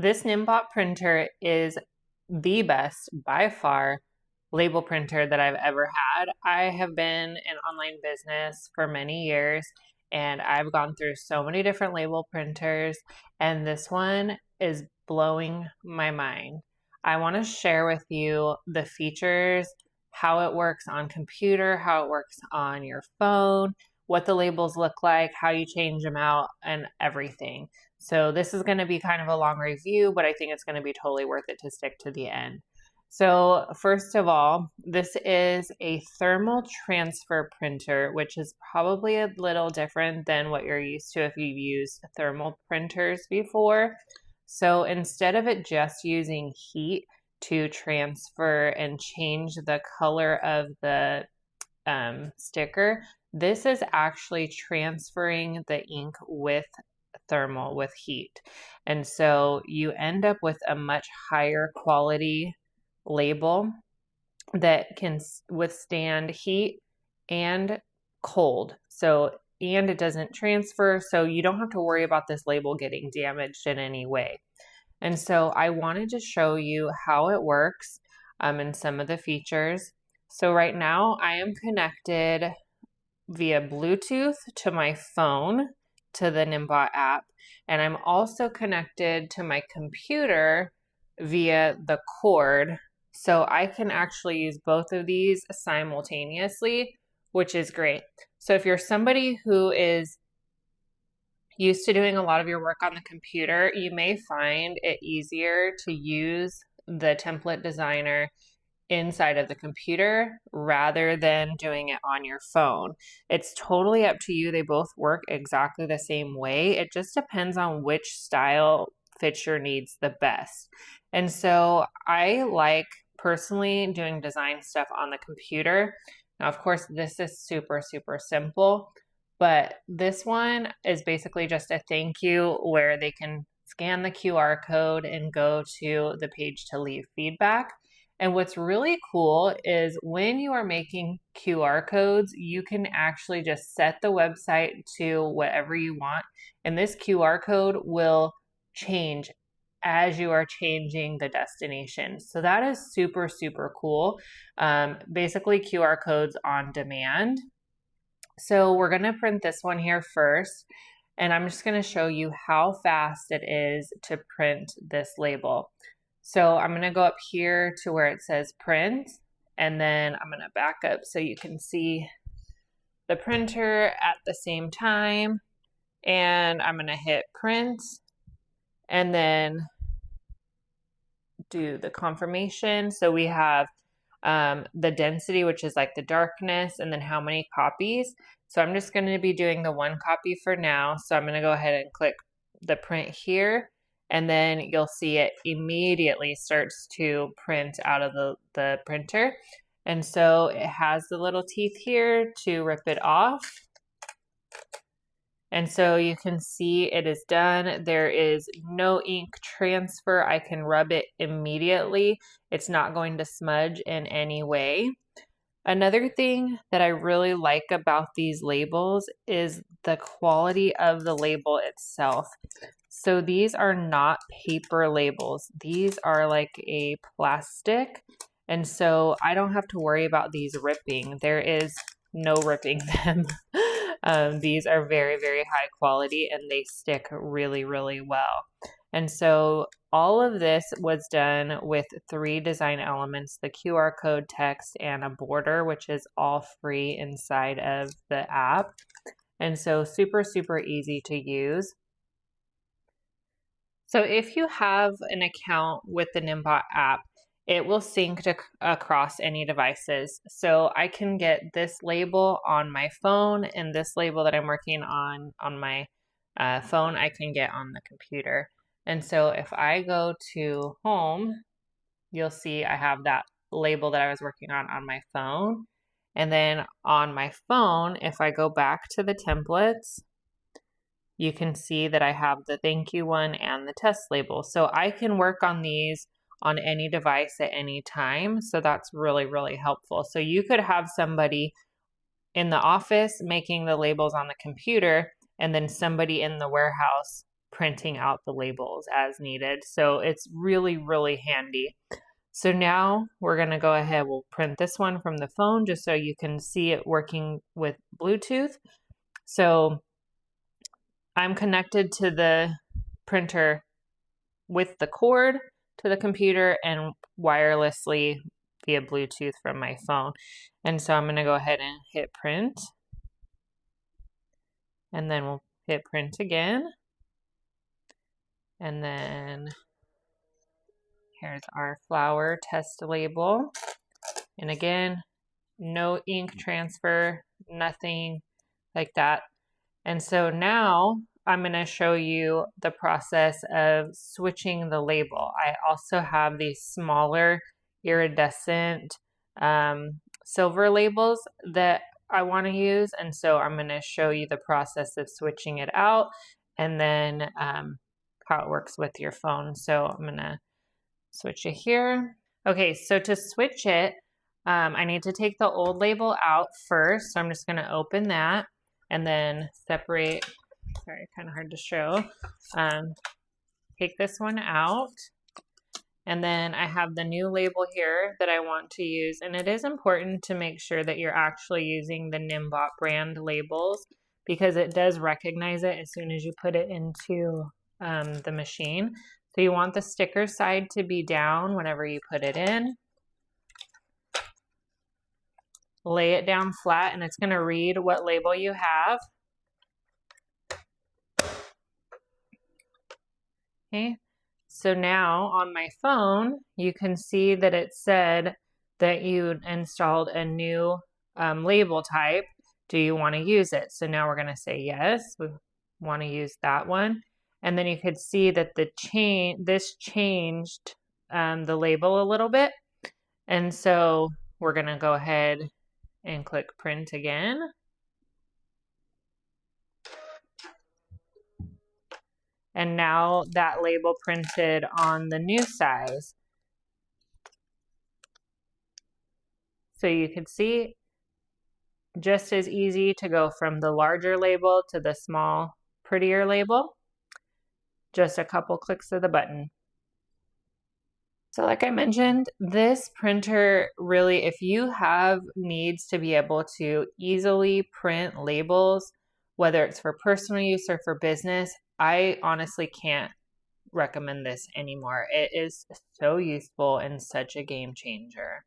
This NIIMBOT printer is the best by far label printer that I've ever had. I have been in online business for many years and I've gone through so many different label printers, and this one is blowing my mind. I want to share with you the features, how it works on computer, how it works on your phone, what the labels look like, how you change them out, and everything. So this is going to be kind of a long review, but I think it's going to be totally worth it to stick to the end. So first of all, this is a thermal transfer printer, which is probably a little different than what you're used to if you've used thermal printers before. So instead of it just using heat to transfer and change the color of the sticker, this is actually transferring the ink with thermal, with heat. And so you end up with a much higher quality label that can withstand heat and cold. And it doesn't transfer, so you don't have to worry about this label getting damaged in any way. And so I wanted to show you how it works and some of the features. So right now I am connected via Bluetooth to my phone, to the NIIMBOT app, and I'm also connected to my computer via the cord. So I can actually use both of these simultaneously, which is great. So if you're somebody who is used to doing a lot of your work on the computer, you may find it easier to use the template designer inside of the computer rather than doing it on your phone. It's totally up to you. They both work exactly the same way. It just depends on which style fits your needs the best. And so I like personally doing design stuff on the computer. Now, of course, this is super, super simple, but this one is basically just a thank you where they can scan the QR code and go to the page to leave feedback. And what's really cool is when you are making QR codes, you can actually just set the website to whatever you want, and this QR code will change as you are changing the destination. So that is super, super cool. Basically QR codes on demand. So we're going to print this one here first, and I'm just going to show you how fast it is to print this label. So I'm going to go up here to where it says print, and then I'm going to back up so you can see the printer at the same time. And I'm going to hit print and then do the confirmation. So we have the density, which is like the darkness, and then how many copies. So I'm just going to be doing the 1 copy for now. So I'm going to go ahead and click the print here. And then you'll see it immediately starts to print out of the printer. And so it has the little teeth here to rip it off. And so you can see it is done. There is no ink transfer. I can rub it immediately. It's not going to smudge in any way. Another thing that I really like about these labels is the quality of the label itself. So these are not paper labels. These are like a plastic. And so I don't have to worry about these ripping. There is no ripping them. These are very, very high quality and they stick really, really well. And so all of this was done with 3 design elements: the QR code, text, and a border, which is all free inside of the app. And so super, super easy to use. So if you have an account with the NIIMBOT app, it will sync across any devices. So I can get this label on my phone, and this label that I'm working on my phone, I can get on the computer. And so if I go to home, you'll see I have that label that I was working on my phone. And then on my phone, if I go back to the templates, you can see that I have the thank you one and the test label. So I can work on these on any device at any time. So that's really, really helpful. So you could have somebody in the office making the labels on the computer, and then somebody in the warehouse printing out the labels as needed. So it's really, really handy. So now we're going to go ahead, we'll print this one from the phone just so you can see it working with Bluetooth. So I'm connected to the printer with the cord to the computer and wirelessly via Bluetooth from my phone. And so I'm going to go ahead and hit print. And then we'll hit print again. And then here's our flower test label. And again, no ink transfer, nothing like that. And so now I'm going to show you the process of switching the label. I also have these smaller iridescent silver labels that I want to use. And so I'm going to show you the process of switching it out and then how it works with your phone. So I'm going to switch it here. Okay, so to switch it, I need to take the old label out first. So I'm just going to open that and then separate. Sorry, kind of hard to show. Take this one out. And then I have the new label here that I want to use. And it is important to make sure that you're actually using the NIIMBOT brand labels because it does recognize it as soon as you put it into the machine. So you want the sticker side to be down whenever you put it in. Lay it down flat and it's going to read what label you have. Okay, so now on my phone, you can see that it said that you installed a new label type. Do you want to use it? So now we're going to say yes, we want to use that one. And then you could see that this changed the label a little bit. And so we're going to go ahead and click print again. And now that label printed on the new size. So you can see just as easy to go from the larger label to the small, prettier label. Just a couple clicks of the button. So like I mentioned, this printer really, if you have needs to be able to easily print labels, whether it's for personal use or for business, I honestly can't recommend this anymore. It is so useful and such a game changer.